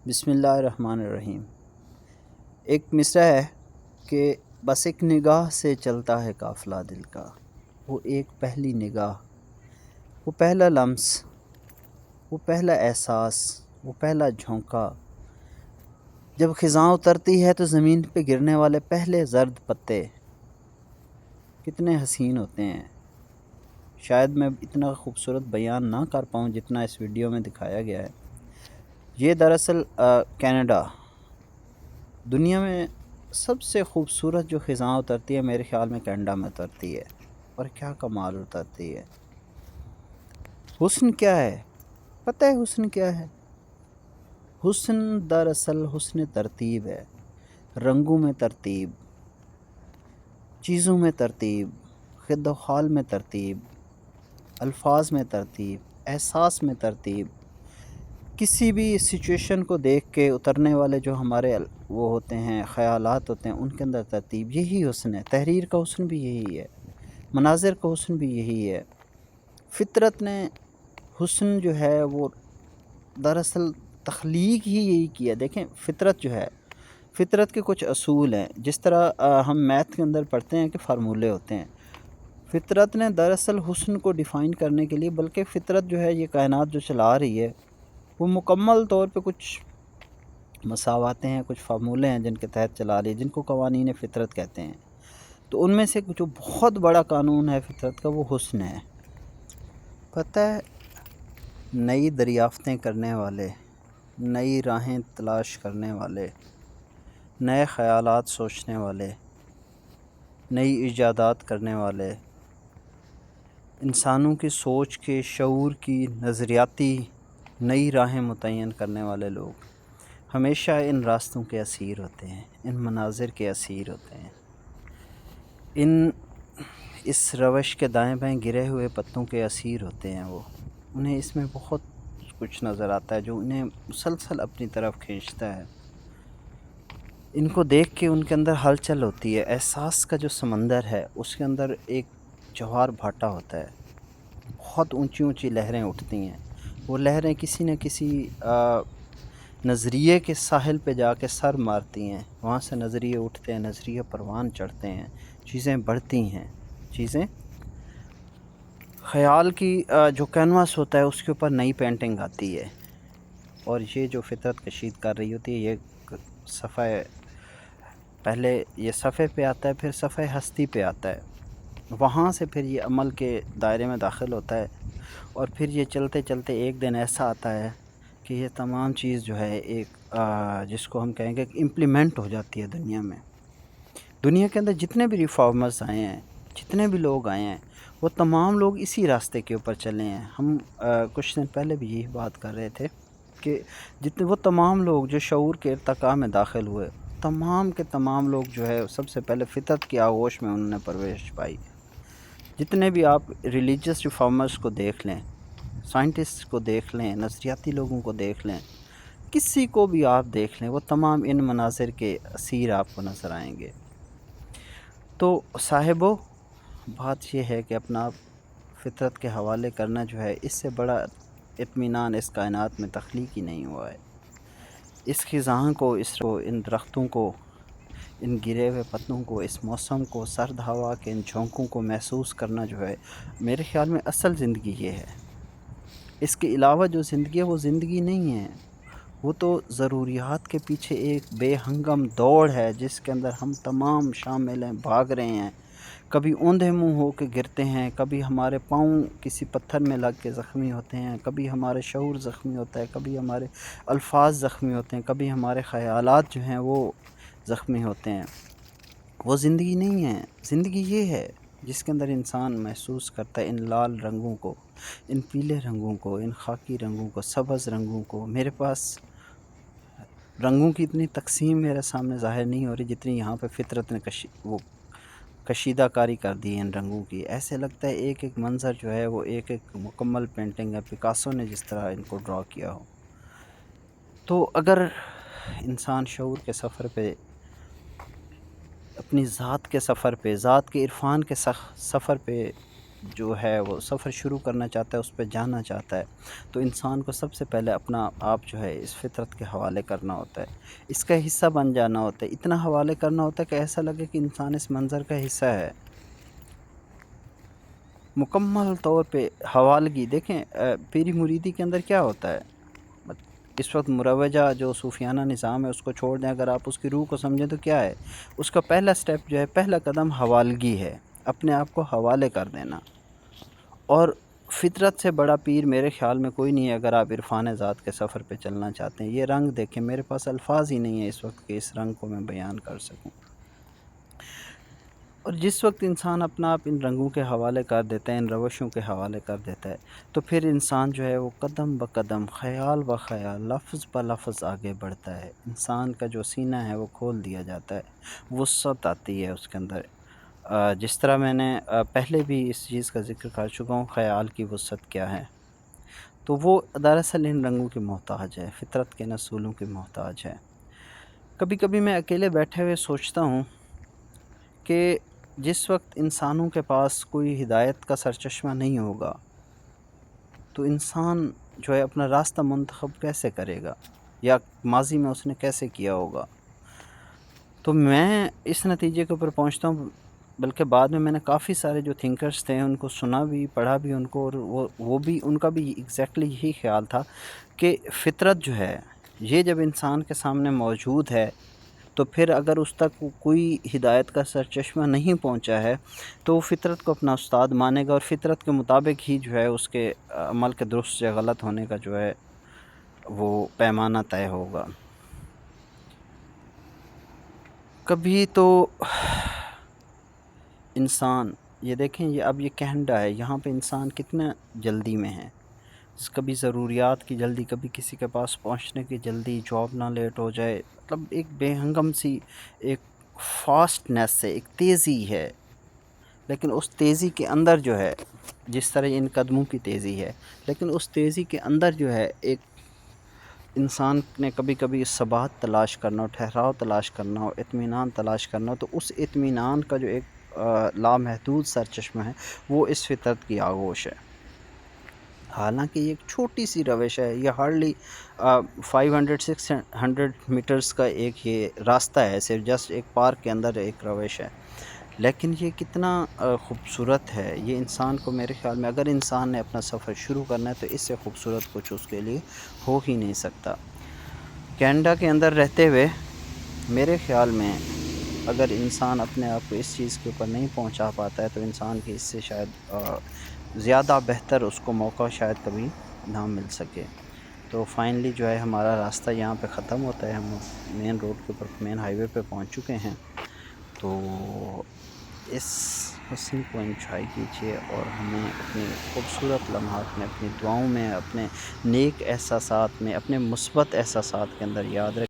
بسم اللہ الرحمن الرحیم۔ ایک مصرع ہے کہ بس ایک نگاہ سے چلتا ہے قافلہ دل کا، وہ ایک پہلی نگاہ، وہ پہلا لمس، وہ پہلا احساس، وہ پہلا جھونکا۔ جب خزاں اترتی ہے تو زمین پہ گرنے والے پہلے زرد پتے کتنے حسین ہوتے ہیں۔ شاید میں اتنا خوبصورت بیان نہ کر پاؤں جتنا اس ویڈیو میں دکھایا گیا ہے۔ یہ دراصل کینیڈا، دنیا میں سب سے خوبصورت جو خزاں اترتی ہے میرے خیال میں کینیڈا میں اترتی ہے، اور کیا کمال اترتی ہے۔ حسن کیا ہے؟ پتہ ہے حسن کیا ہے؟ حسن دراصل حسن ترتیب ہے، رنگوں میں ترتیب، چیزوں میں ترتیب، خد و خال میں ترتیب، الفاظ میں ترتیب، احساس میں ترتیب۔ کسی بھی سچویشن کو دیکھ کے اترنے والے جو ہمارے وہ ہوتے ہیں، خیالات ہوتے ہیں، ان کے اندر ترتیب، یہی حسن ہے۔ تحریر کا حسن بھی یہی ہے، مناظر کا حسن بھی یہی ہے۔ فطرت نے حسن جو ہے وہ دراصل تخلیق ہی یہی کیا۔ دیکھیں فطرت جو ہے، فطرت کے کچھ اصول ہیں، جس طرح ہم میتھ کے اندر پڑھتے ہیں کہ فارمولے ہوتے ہیں۔ فطرت نے دراصل حسن کو ڈیفائن کرنے کے لیے، بلکہ فطرت جو ہے یہ کائنات جو چلا رہی ہے وہ مکمل طور پہ کچھ مساواتیں ہیں، کچھ فارمولے ہیں جن کے تحت چلا رہی ہے، جن کو قوانین فطرت کہتے ہیں۔ تو ان میں سے جو بہت بڑا قانون ہے فطرت کا وہ حسن ہے۔ پتہ ہے نئی دریافتیں کرنے والے، نئی راہیں تلاش کرنے والے، نئے خیالات سوچنے والے، نئی ایجادات کرنے والے، انسانوں کی سوچ کے، شعور کی، نظریاتی نئی راہیں متعین کرنے والے لوگ ہمیشہ ان راستوں کے اسیر ہوتے ہیں، ان مناظر کے اسیر ہوتے ہیں، اس روش کے دائیں بائیں گرے ہوئے پتوں کے اسیر ہوتے ہیں۔ وہ انہیں اس میں بہت کچھ نظر آتا ہے جو انہیں مسلسل اپنی طرف کھینچتا ہے۔ ان کو دیکھ کے ان کے اندر ہلچل ہوتی ہے۔ احساس کا جو سمندر ہے اس کے اندر ایک جوار بھاٹا ہوتا ہے، بہت اونچی اونچی لہریں اٹھتی ہیں۔ وہ لہریں کسی نہ کسی نظریے کے ساحل پہ جا کے سر مارتی ہیں، وہاں سے نظریے اٹھتے ہیں، نظریے پروان چڑھتے ہیں، چیزیں بڑھتی ہیں، چیزیں خیال کی جو کینوس ہوتا ہے اس کے اوپر نئی پینٹنگ آتی ہے۔ اور یہ جو فطرت کشید کر رہی ہوتی ہے، یہ صفحہ پہلے یہ صفحے پہ آتا ہے، پھر صفحہ ہستی پہ آتا ہے، وہاں سے پھر یہ عمل کے دائرے میں داخل ہوتا ہے، اور پھر یہ چلتے چلتے ایک دن ایسا آتا ہے کہ یہ تمام چیز جو ہے ایک جس کو ہم کہیں گے کہ امپلیمنٹ ہو جاتی ہے دنیا میں۔ دنیا کے اندر جتنے بھی ریفارمرز آئے ہیں، جتنے بھی لوگ آئے ہیں، وہ تمام لوگ اسی راستے کے اوپر چلے ہیں۔ ہم کچھ دن پہلے بھی یہی بات کر رہے تھے کہ جتنے وہ تمام لوگ جو شعور کے ارتقاء میں داخل ہوئے، تمام کے تمام لوگ جو ہے سب سے پہلے فطرت کی آغوش میں انہوں نے پرورش پائی۔ جتنے بھی آپ ریلیجیس ریفارمرز کو دیکھ لیں، سائنٹسٹ کو دیکھ لیں، نظریاتی لوگوں کو دیکھ لیں، کسی کو بھی آپ دیکھ لیں، وہ تمام ان مناظر کے اسیر آپ کو نظر آئیں گے۔ تو صاحبو، بات یہ ہے کہ اپنا فطرت کے حوالے کرنا جو ہے، اس سے بڑا اطمینان اس کائنات میں تخلیق ہی نہیں ہوا ہے۔ اس خزاں کو، ان درختوں کو، ان گرے ہوئے پتوں کو، اس موسم کو، سرد ہوا کے ان جھونکوں کو محسوس کرنا جو ہے میرے خیال میں اصل زندگی یہ ہے۔ اس کے علاوہ جو زندگی ہے وہ زندگی نہیں ہے، وہ تو ضروریات کے پیچھے ایک بے ہنگم دوڑ ہے جس کے اندر ہم تمام شامل ہیں، بھاگ رہے ہیں۔ کبھی اوندھے منہ ہو کے گرتے ہیں، کبھی ہمارے پاؤں کسی پتھر میں لگ کے زخمی ہوتے ہیں، کبھی ہمارے شعور زخمی ہوتا ہے، کبھی ہمارے الفاظ زخمی ہوتے ہیں، کبھی ہمارے خیالات جو ہیں وہ زخمی ہوتے ہیں۔ وہ زندگی نہیں ہے۔ زندگی یہ ہے جس کے اندر انسان محسوس کرتا ہے ان لال رنگوں کو، ان پیلے رنگوں کو، ان خاکی رنگوں کو، سبز رنگوں کو۔ میرے پاس رنگوں کی اتنی تقسیم میرے سامنے ظاہر نہیں ہو رہی جتنی یہاں پہ فطرت نے وہ کشیدہ کاری کر دی ہے ان رنگوں کی۔ ایسے لگتا ہے ایک ایک منظر جو ہے وہ ایک ایک مکمل پینٹنگ ہے، پکاسو نے جس طرح ان کو ڈرا کیا ہو۔ تو اگر انسان شعور کے سفر پہ، اپنی ذات کے سفر پہ، ذات کے عرفان کے سفر پہ جو ہے وہ سفر شروع کرنا چاہتا ہے، اس پہ جانا چاہتا ہے، تو انسان کو سب سے پہلے اپنا آپ جو ہے اس فطرت کے حوالے کرنا ہوتا ہے، اس کا حصہ بن جانا ہوتا ہے، اتنا حوالے کرنا ہوتا ہے کہ ایسا لگے کہ انسان اس منظر کا حصہ ہے، مکمل طور پہ حوالگی۔ دیکھیں پیری مریدی کے اندر کیا ہوتا ہے، اس وقت مروجہ جو صوفیانہ نظام ہے اس کو چھوڑ دیں، اگر آپ اس کی روح کو سمجھیں تو کیا ہے، اس کا پہلا سٹیپ جو ہے، پہلا قدم حوالگی ہے، اپنے آپ کو حوالے کر دینا۔ اور فطرت سے بڑا پیر میرے خیال میں کوئی نہیں ہے اگر آپ عرفان ذات کے سفر پہ چلنا چاہتے ہیں۔ یہ رنگ دیکھیں، میرے پاس الفاظ ہی نہیں ہے اس وقت کہ اس رنگ کو میں بیان کر سکوں، اور جس وقت انسان اپنا آپ ان رنگوں کے حوالے کر دیتا ہے، ان روشوں کے حوالے کر دیتا ہے، تو پھر انسان جو ہے وہ قدم بہ قدم، خیال بہ خیال، لفظ بہ لفظ آگے بڑھتا ہے، انسان کا جو سینہ ہے وہ کھول دیا جاتا ہے، وسعت آتی ہے اس کے اندر۔ جس طرح میں نے پہلے بھی اس چیز کا ذکر کر چکا ہوں، خیال کی وسعت کیا ہے، تو وہ دراصل ان رنگوں کی محتاج ہے، فطرت کے اصولوں کی محتاج ہے۔ کبھی کبھی میں اکیلے بیٹھے ہوئے سوچتا ہوں کہ جس وقت انسانوں کے پاس کوئی ہدایت کا سرچشمہ نہیں ہوگا تو انسان جو ہے اپنا راستہ منتخب کیسے کرے گا، یا ماضی میں اس نے کیسے کیا ہوگا۔ تو میں اس نتیجے کے اوپر پہنچتا ہوں، بلکہ بعد میں نے کافی سارے جو تھنکرز تھے ان کو سنا بھی، پڑھا بھی ان کو، اور وہ بھی ان کا بھی ایگزیکٹلی یہی خیال تھا کہ فطرت جو ہے یہ جب انسان کے سامنے موجود ہے تو پھر اگر اس تک کوئی ہدایت کا سرچشمہ نہیں پہنچا ہے تو وہ فطرت کو اپنا استاد مانے گا، اور فطرت کے مطابق ہی جو ہے اس کے عمل کے درست یا غلط ہونے کا جو ہے وہ پیمانہ طے ہوگا۔ کبھی تو انسان، یہ دیکھیں، یہ اب یہ کینیڈا ہے، یہاں پہ انسان کتنا جلدی میں ہے، کبھی ضروریات کی جلدی، کبھی کسی کے پاس پہنچنے کی جلدی، جاب نہ لیٹ ہو جائے، مطلب ایک بے ہنگم سی ایک فاسٹنیس ہے، ایک تیزی ہے، لیکن اس تیزی کے اندر جو ہے، جس طرح ان قدموں کی تیزی ہے، لیکن اس تیزی کے اندر جو ہے ایک انسان نے کبھی کبھی ثبات تلاش کرنا ہو، ٹھہراؤ تلاش کرنا ہو، اطمینان تلاش کرنا ہو، تو اس اطمینان کا جو ایک لامحدود سرچشمہ ہے وہ اس فطرت کی آغوش ہے۔ حالانکہ یہ ایک چھوٹی سی روش ہے، یہ ہارڈلی 500-600 میٹرز کا ایک یہ راستہ ہے، صرف جسٹ ایک پارک کے اندر ایک روش ہے، لیکن یہ کتنا خوبصورت ہے، یہ انسان کو، میرے خیال میں اگر انسان نے اپنا سفر شروع کرنا ہے تو اس سے خوبصورت کچھ اس کے لیے ہو ہی نہیں سکتا۔ کینیڈا کے اندر رہتے ہوئے میرے خیال میں اگر انسان اپنے آپ کو اس چیز کے اوپر نہیں پہنچا پاتا ہے تو انسان کی اس سے شاید زیادہ بہتر اس کو موقع شاید کبھی نہ مل سکے۔ تو فائنلی جو ہے ہمارا راستہ یہاں پہ ختم ہوتا ہے، ہم مین روڈ کے اوپر، مین ہائی وے پہ پہنچ چکے ہیں، تو اس حسن کو انجوائے کیجیے، اور ہمیں اپنے خوبصورت لمحات میں، اپنی دعاؤں میں، اپنے نیک احساسات میں، اپنے مثبت احساسات کے اندر یاد رکھیں۔